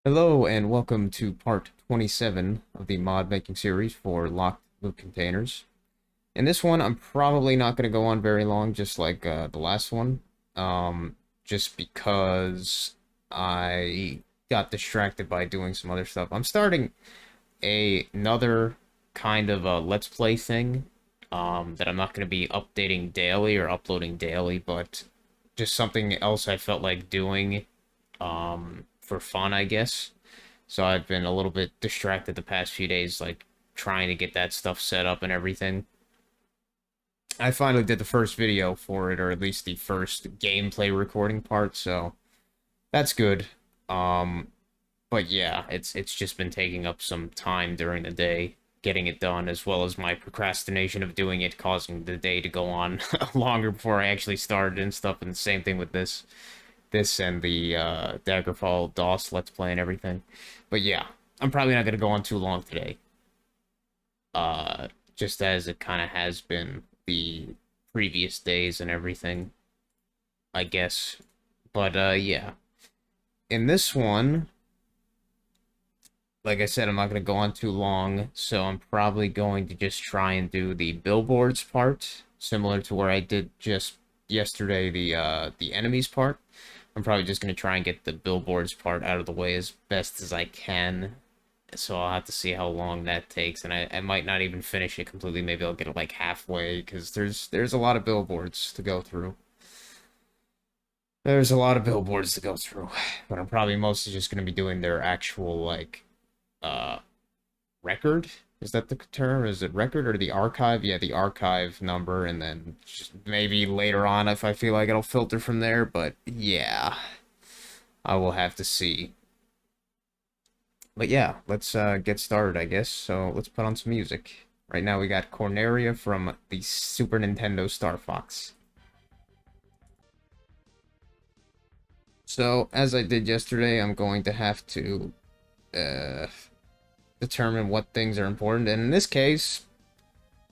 Hello and welcome to part 27 of the mod making series for locked loot containers. In this one, I'm probably not going to go on very long, just like the last one, just because I got distracted by doing some other stuff. I'm starting another kind of a Let's Play thing, that I'm not going to be updating daily or uploading daily, but just something else I felt like doing, for fun, I guess. So I've been a little bit distracted the past few days, like trying to get that stuff set up and everything. I finally did the first video for it, or at least the first gameplay recording part, so that's good. Um, but yeah, it's just been taking up some time during the day getting it done, as well as my procrastination of doing it causing the day to go on longer before I actually started and stuff. And the same thing with this and the Daggerfall DOS Let's Play and everything. But yeah, I'm probably not gonna go on too long today. Uh, just as it kind of has been the previous days and everything, I guess. But yeah, in this one, like I said, I'm not gonna go on too long, so I'm probably going to just try and do the billboards part, similar to where I did just yesterday the enemies part. I'm probably just gonna try and get the billboards part out of the way as best as I can. So I'll have to see how long that takes, and I might not even finish it completely. Maybe I'll get it like halfway, because there's a lot of billboards to go through. There's a lot of billboards to go through, but I'm probably mostly just gonna be doing their actual like uh record. Is that the term? Is it record or the archive? Yeah, the archive number, and then just maybe later on if I feel like it'll filter from there. But yeah, I will have to see. But yeah, let's get started, I guess. So let's put on some music. Right now we got Corneria from the Super Nintendo Star Fox. So as I did yesterday, I'm going to have to uh, determine what things are important. And in this case,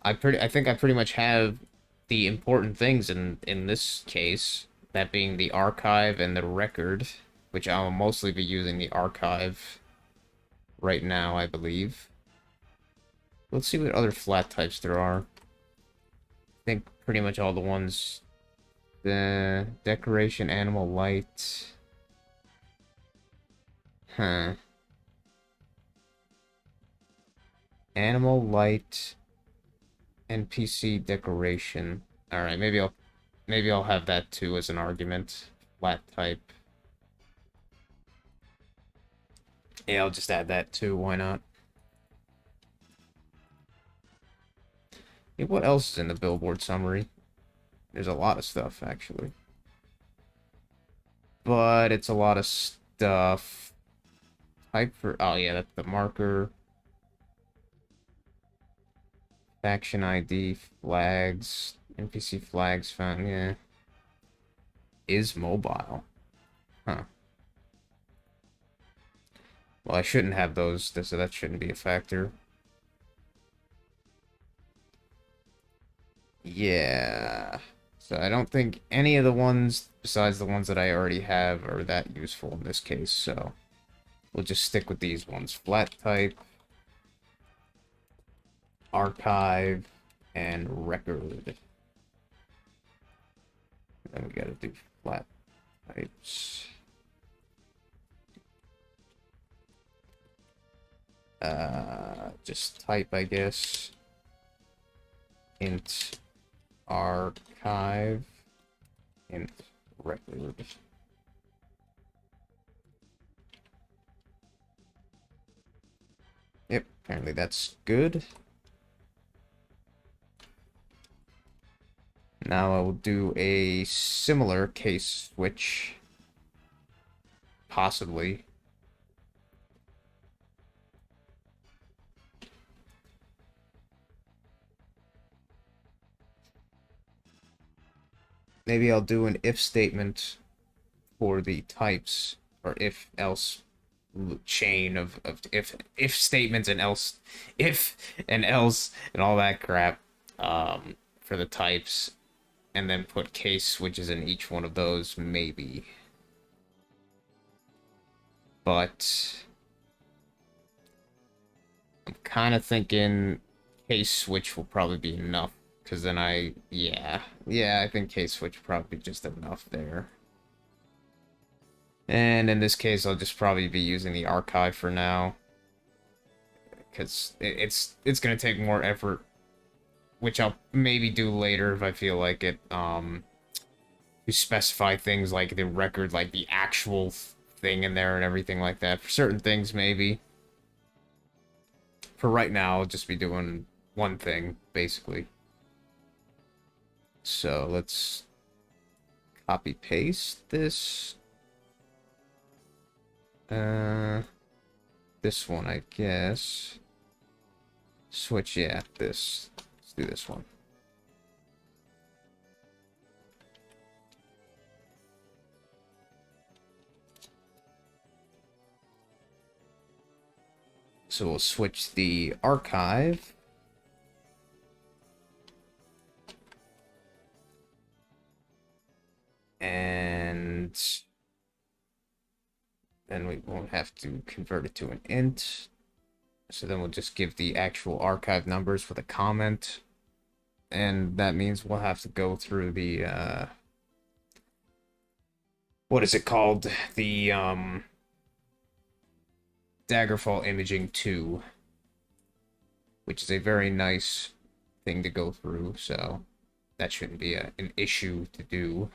I think I pretty much have the important things in this case, that being the archive and the record, which I'll mostly be using the archive right now, I believe. Let's see what other flat types there are. I think pretty much all the ones. The decoration, animal light. Huh. Animal light, NPC decoration. Alright, maybe I'll have that too as an argument. Flat type. Yeah, I'll just add that too, why not? Hey, what else is in the billboard summary? There's a lot of stuff, actually. But it's a lot of stuff. Type for... Oh, yeah, that's the marker. Faction ID, flags, NPC flags found, yeah. Is mobile. Huh. Well, I shouldn't have those, so that shouldn't be a factor. Yeah. So I don't think any of the ones besides the ones that I already have are that useful in this case, so we'll just stick with these ones. Flat type, archive, and record. Then we gotta do flat types. Just type, I guess. Int archive, int record. Yep, apparently that's good. Now I will do a similar case switch, possibly. Maybe I'll do an if statement for the types, or if else chain of if statements and else, if and else and all that crap, for the types, and then put case switches in each one of those, maybe. but I'm kind of thinking case switch will probably be enough. Because then yeah, I think case switch will probably be just enough there. And in this case, I'll just probably be using the archive for now. Because it's going to take more effort, which I'll maybe do later if I feel like it, to specify things like the record, like the actual thing in there and everything like that. For certain things, maybe. For right now, I'll just be doing one thing, basically. So, let's copy-paste this. This one, I guess. Switch, yeah, this. Let's do this one. So we'll switch the archive. And then we won't have to convert it to an int. So then we'll just give the actual archive numbers with a comment. And that means we'll have to go through the, what is it called? The, Daggerfall Imaging 2. Which is a very nice thing to go through, so that shouldn't be an issue to do.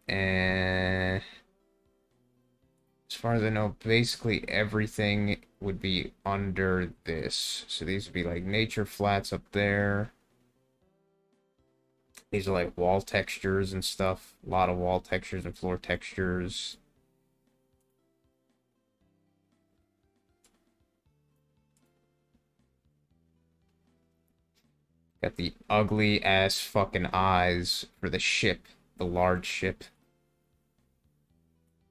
And as far as I know, basically everything would be under this. So these would be like nature flats up there. These are like wall textures and stuff. A lot of wall textures and floor textures. Got the ugly ass fucking eyes for the ship. The large ship.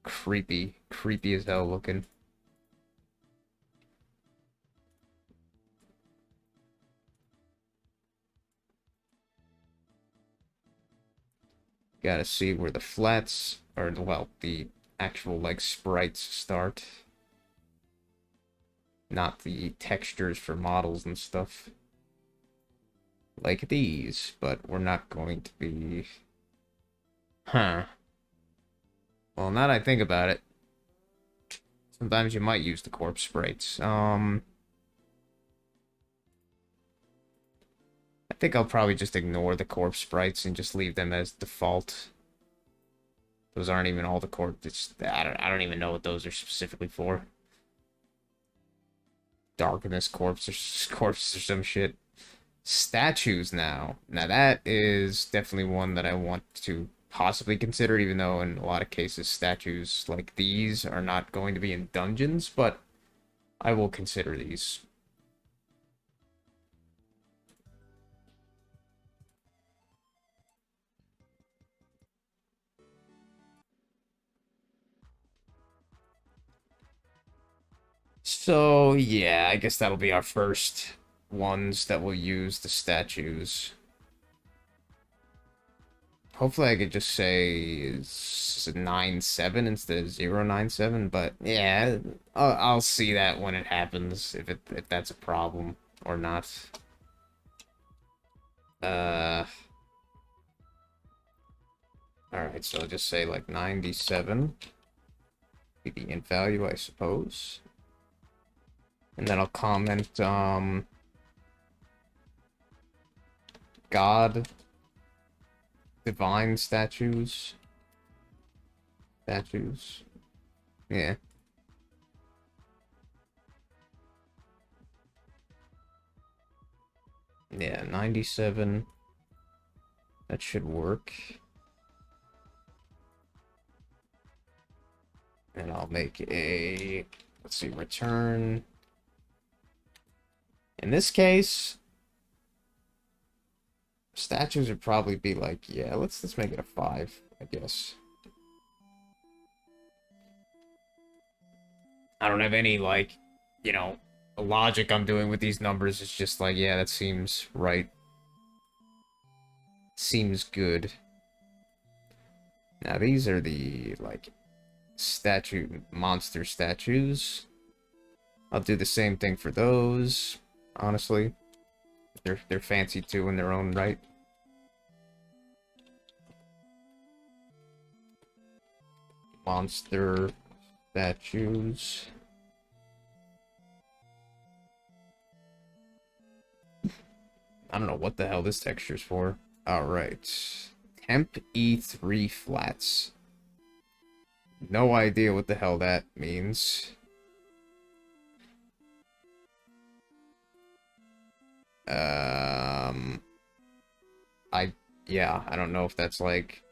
Creepy. Creepy as hell looking. Gotta see where the flats, or, well, the actual, like, sprites start. Not the textures for models and stuff. Like these, but we're not going to be... Huh. Well, now that I think about it, sometimes you might use the corpse sprites. I think I'll probably just ignore the corpse sprites and just leave them as default. Those aren't even all the corpse. I don't even know what those are specifically for. Darkness corpse or some shit. Statues now. Now that is definitely one that I want to possibly consider, even though in a lot of cases statues like these are not going to be in dungeons, but I will consider these. So, yeah, I guess that'll be our first ones that will use the statues. Hopefully I could just say it's 9-7 instead of 097, but yeah, I'll see that when it happens, if that's a problem or not. Alright, so I'll just say like 97. Be the int value, I suppose. And then I'll comment, God, divine statues. Statues. Yeah. Yeah, 97. That should work. And I'll make a, let's see, return. In this case, statues would probably be like, yeah, let's make it a 5, I guess. I don't have any, like, you know, logic I'm doing with these numbers. It's just like, yeah, that seems right. Seems good. Now, these are the, like, monster statues. I'll do the same thing for those, honestly. They're fancy too in their own right. Monster statues. I don't know what the hell this texture's for. Alright. Temp E3 flats. No idea what the hell that means. Yeah, I don't know if that's like...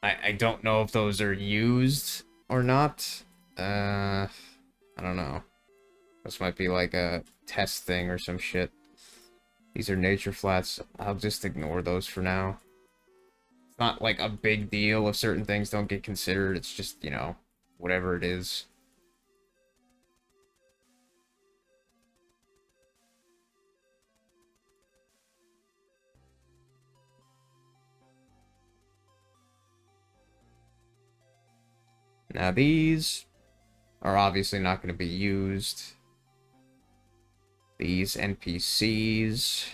I don't know if those are used or not. I don't know. This might be like a test thing or some shit. These are nature flats. I'll just ignore those for now. It's not like a big deal if certain things don't get considered. It's just, you know, whatever it is. Now these are obviously not going to be used. These NPCs.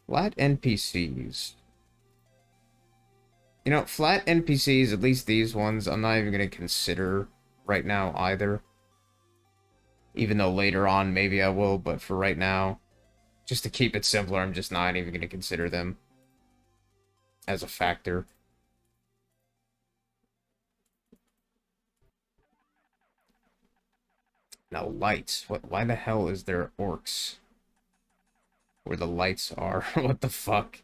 Flat NPCs. You know, flat NPCs, at least these ones, I'm not even going to consider right now either. Even though later on maybe I will, but for right now, just to keep it simpler, I'm just not even going to consider them as a factor. Now lights. Why the hell is there orcs where the lights are? What the fuck?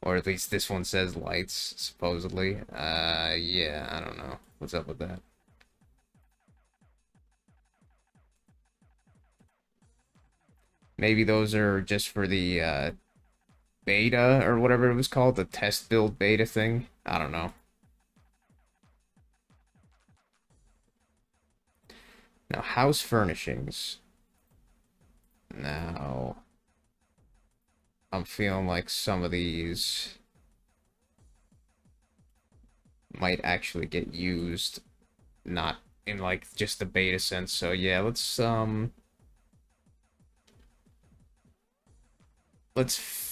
Or at least this one says lights, supposedly. Yeah, I don't know. What's up with that? Maybe those are just for the, beta, or whatever it was called, the test build beta thing. I don't know. Now, house furnishings. Now, I'm feeling like some of these might actually get used, not in like just the beta sense. So yeah, let's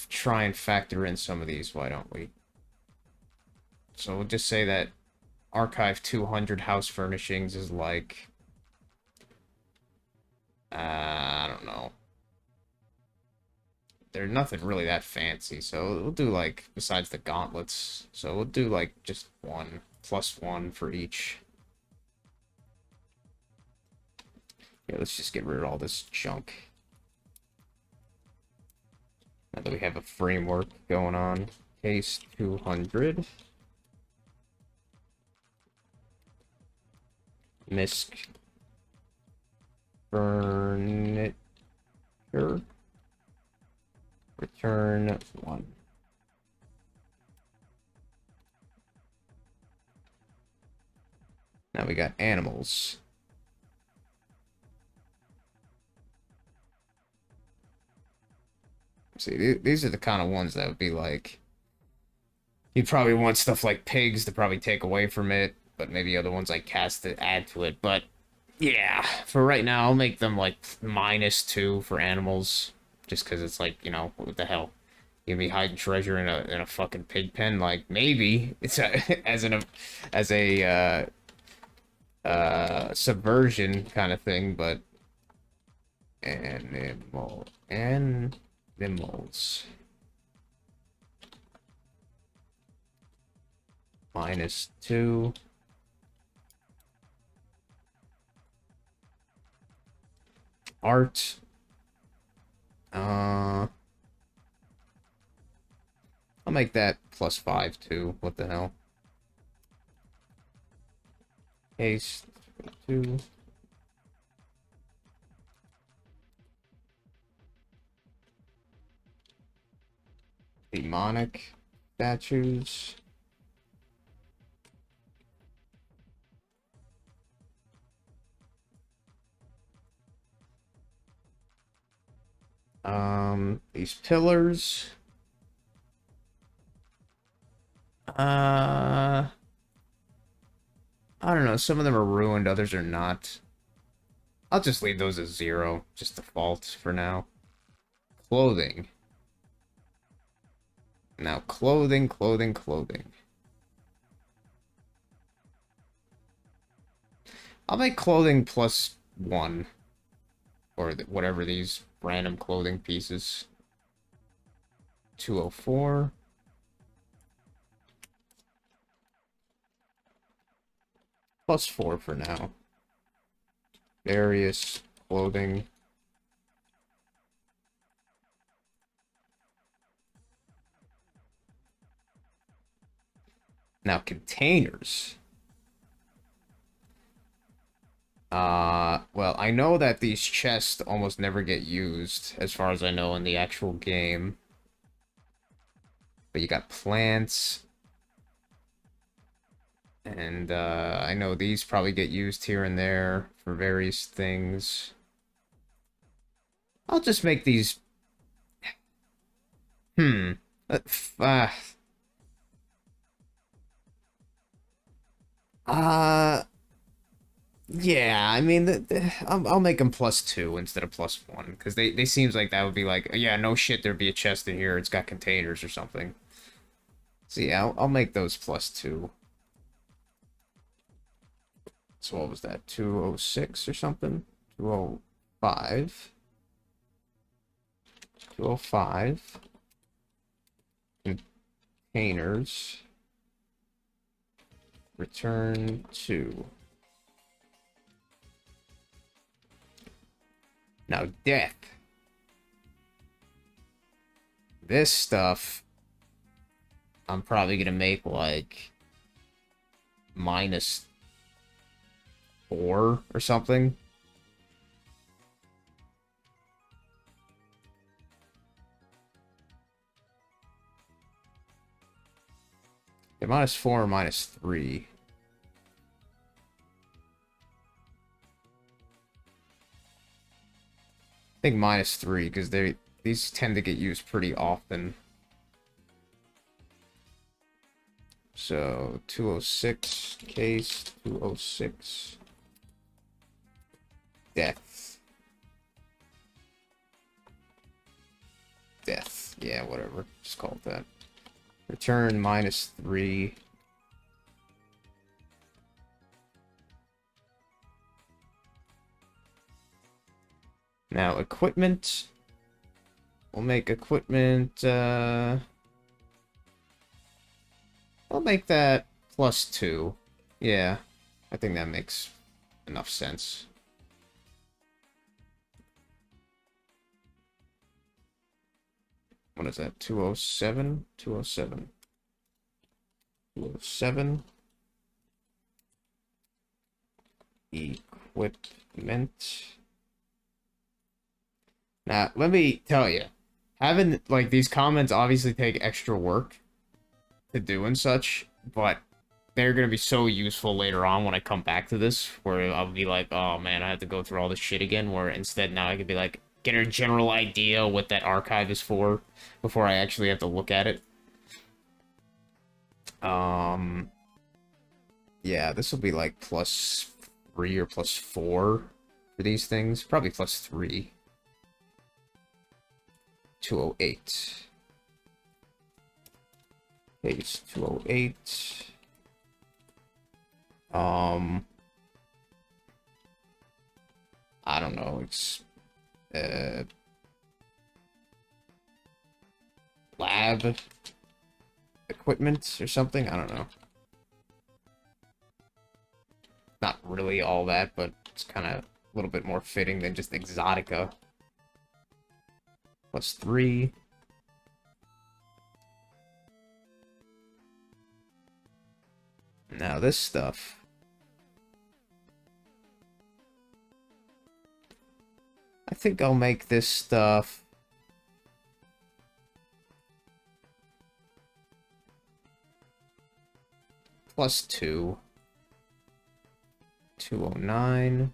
try and factor in some of these, why don't we? So we'll just say that Archive 200 house furnishings is like, I don't know. They're nothing really that fancy, so we'll do like, besides the gauntlets, so we'll do like just one, +1 for each. Yeah, let's just get rid of all this junk. Now that we have a framework going on. Case 200. Misc furniture. Return 1. Now we got animals. See, these are the kind of ones that would be like... You'd probably want stuff like pigs to probably take away from it, but maybe other ones like cats to add to it. But yeah, for right now, I'll make them like -2 for animals. Just because it's like, you know, what the hell? You be hiding treasure in a fucking pig pen? Like, maybe. It's a, as a subversion kind of thing, but animals -2. Art. I'll make that +5 too. What the hell? Haste 2. Demonic statues. These pillars. Uh, I don't know. Some of them are ruined, others are not. I'll just leave those as 0, just default for now. Clothing. Now, clothing, clothing, clothing. I'll make clothing +1. Or whatever these random clothing pieces. 204. +4 for now. Various clothing. Now, containers. Well, I know that these chests almost never get used, as far as I know, in the actual game. But you got plants. And, I know these probably get used here and there for various things. I'll just make these... Hmm. Uh, uh, uh yeah, I mean, I'll make them +2 instead of +1, because they seems like that would be like, yeah, no shit, there'd be a chest in here, it's got containers or something. So yeah, I'll make those +2. So what was that, 206 or something? 205. 205. Containers. Return to. Now, death. This stuff, I'm probably gonna make like -4 or something. Yeah, -4 or -3. I think -3 because these tend to get used pretty often. So 206 case 206 death. Death. Yeah, whatever. Just call it that. Return -3. Now equipment. We'll make equipment I'll make that +2. Yeah, I think that makes enough sense. What is that? 207? 207. 207. Equipment. Now, let me tell you, having, like, these comments obviously take extra work to do and such, but they're gonna be so useful later on when I come back to this, where I'll be like, oh man, I have to go through all this shit again, where instead now I could be like, get a general idea what that archive is for, before I actually have to look at it. Yeah, this will be like +3 or +4 for these things. Probably +3. 208. Page 208. I don't know. It's lab equipment or something. I don't know. Not really all that, but it's kind of a little bit more fitting than just Exotica. +3. Now this stuff. I think I'll make this stuff +2. 209.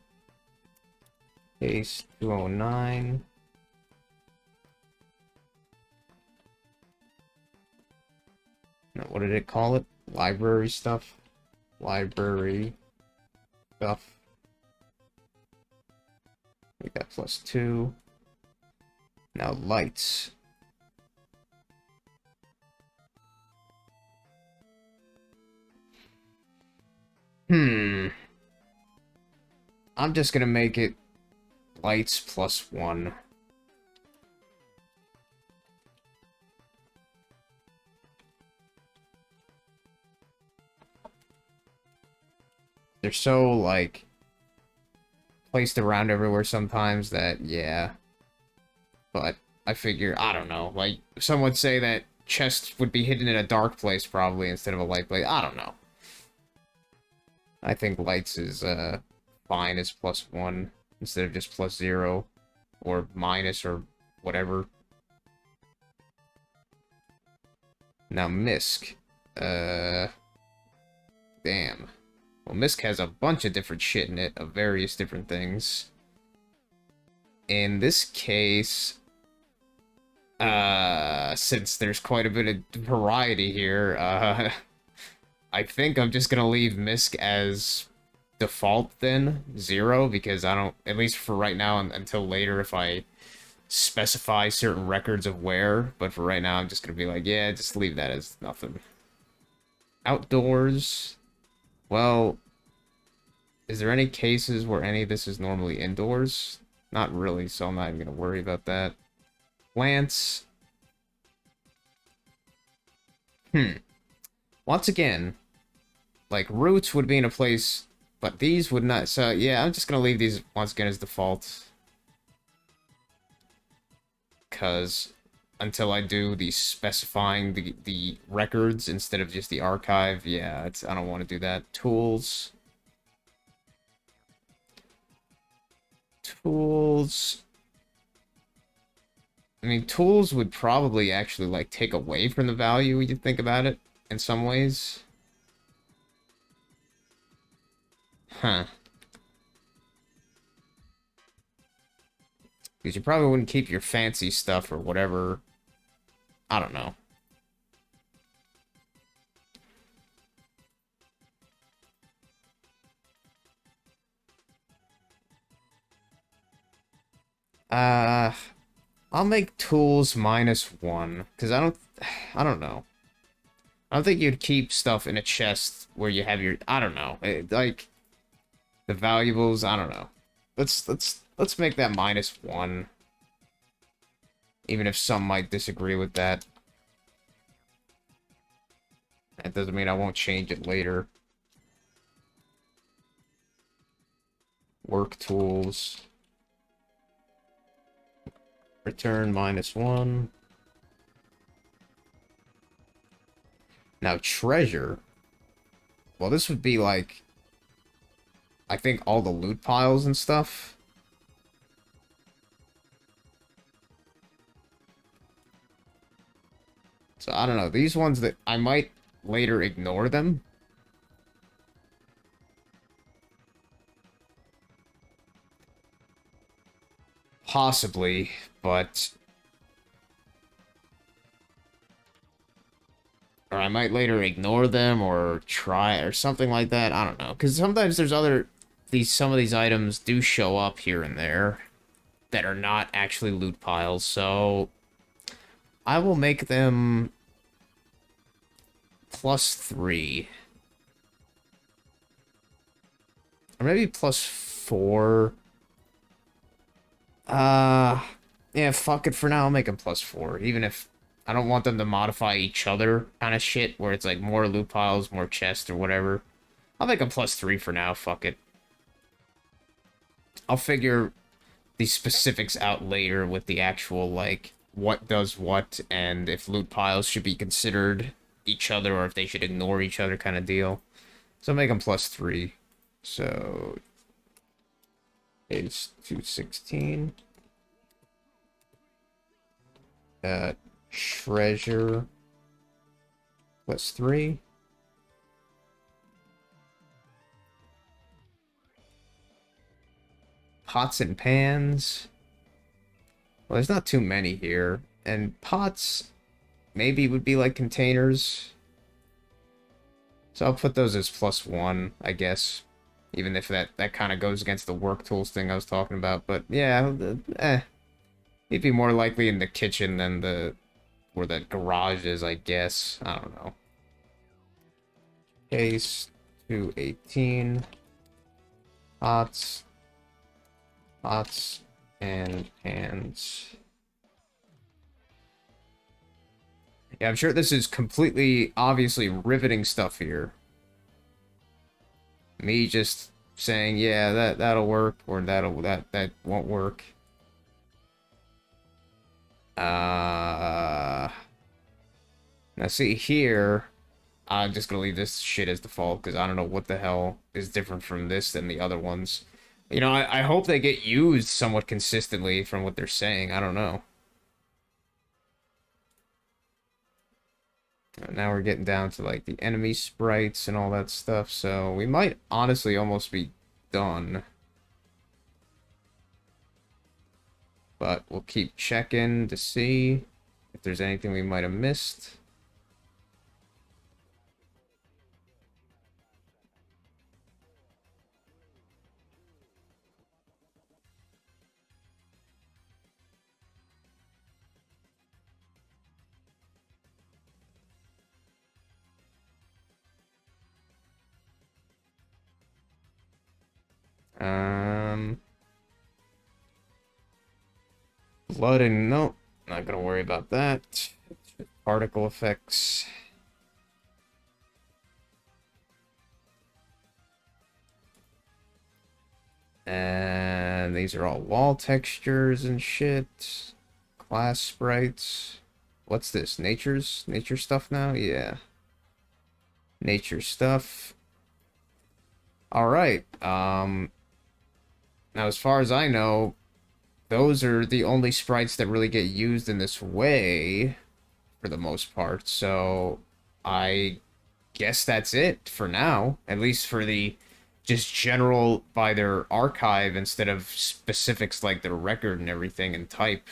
Case 209. No, what did it call it? Library stuff? Library stuff. We got +2. Now lights. I'm just gonna make it lights +1. They're so, like, placed around everywhere sometimes that, yeah. But I figure, I don't know, like, some would say that chests would be hidden in a dark place probably instead of a light place. I don't know. I think lights is, fine as +1 instead of just +0 or minus or whatever. Now misc. Damn. Well, misc has a bunch of different shit in it, of various different things. In this case, since there's quite a bit of variety here, I think I'm just gonna leave misc as default then, 0, because I don't, at least for right now, until later if I specify certain records of wear, but for right now I'm just gonna be like, yeah, just leave that as nothing. Outdoors, well, is there any cases where any of this is normally indoors? Not really, so I'm not even gonna worry about that. Plants. Once again, like, roots would be in a place, but these would not, so yeah, I'm just gonna leave these once again as default. Because until I do the specifying the records instead of just the archive, yeah, I don't want to do that. Tools. Tools. I mean, tools would probably actually, like, take away from the value, you think about it, in some ways. Huh. Because you probably wouldn't keep your fancy stuff or whatever. I don't know. Uh, I'll make tools -1, because I don't know. I don't think you'd keep stuff in a chest where you have your, I don't know, like, the valuables, I don't know. Let's make that -1. Even if some might disagree with that. That doesn't mean I won't change it later. Work tools. Return -1. Now treasure. Well, this would be like, I think all the loot piles and stuff. So I don't know. These ones that I might later ignore them. Possibly, but... Or I might later ignore them or try or something like that. I don't know. Because sometimes there's some of these items do show up here and there that are not actually loot piles. So I will make them +3. Or maybe +4. Yeah, fuck it for now. I'll make them +4. Even if I don't want them to modify each other kind of shit, where it's like more loot piles, more chests, or whatever. I'll make them +3 for now. Fuck it. I'll figure the specifics out later with the actual, like, what does what, and if loot piles should be considered each other, or if they should ignore each other kind of deal. So I'll make them +3. So it's 216. Treasure +3. Pots and pans. Well, there's not too many here. And pots maybe would be like containers. So I'll put those as +1, I guess. Even if that kind of goes against the work tools thing I was talking about. But yeah, it'd be more likely in the kitchen than where the garage is, I guess. I don't know. Case 218. Pots. Pots and pans. Yeah, I'm sure this is completely, obviously riveting stuff here. Me just saying, yeah, that'll work, or that won't work. Now see here, I'm just gonna leave this shit as default because I don't know what the hell is different from this than the other ones. You know, I hope they get used somewhat consistently from what they're saying. I don't know. Now we're getting down to like the enemy sprites and all that stuff, so we might honestly almost be done. But we'll keep checking to see if there's anything we might have missed. Um, Blood and nope, not gonna worry about that. Particle effects. And these are all wall textures and shit. Class sprites. What's this? Nature stuff now? Yeah. Nature stuff. Alright. Now as far as I know, those are the only sprites that really get used in this way for the most part. So I guess that's it for now. At least for the just general by their archive instead of specifics like their record and everything and type.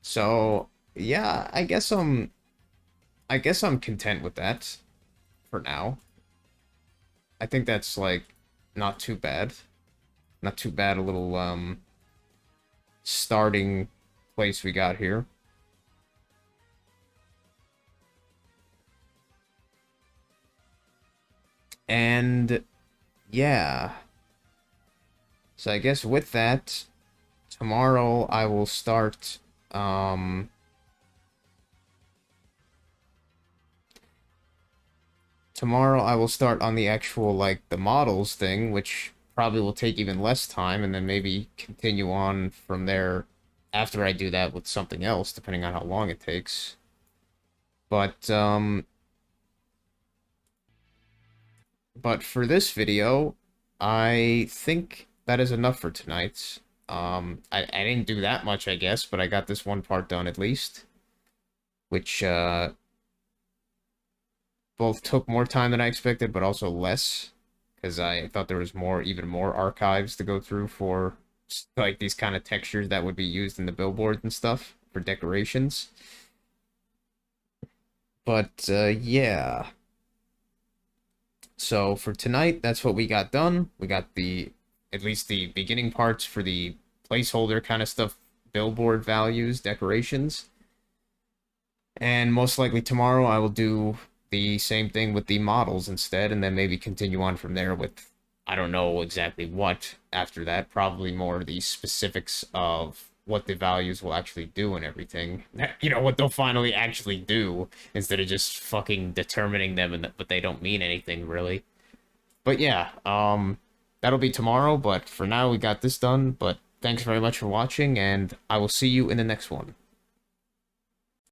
So yeah, I guess I'm content with that for now. I think that's like not too bad. Not too bad, a little starting place we got here. And yeah. So I guess with that, tomorrow I will start tomorrow I will start on the actual like the models thing, which probably will take even less time, and then maybe continue on from there after I do that with something else, depending on how long it takes. But but for this video, I think that is enough for tonight. I didn't do that much, I guess, but I got this one part done at least, which both took more time than I expected, but also less, because I thought there was even more archives to go through for like these kind of textures that would be used in the billboards and stuff for decorations. But yeah. So for tonight, that's what we got done. We got at least the beginning parts for the placeholder kind of stuff, billboard values, decorations. And most likely tomorrow I will do the same thing with the models instead, and then maybe continue on from there with, I don't know exactly what after that, probably more the specifics of what the values will actually do and everything. You know, what they'll finally actually do, instead of just fucking determining them, but they don't mean anything, really. But yeah, that'll be tomorrow, but for now we got this done, but thanks very much for watching, and I will see you in the next one.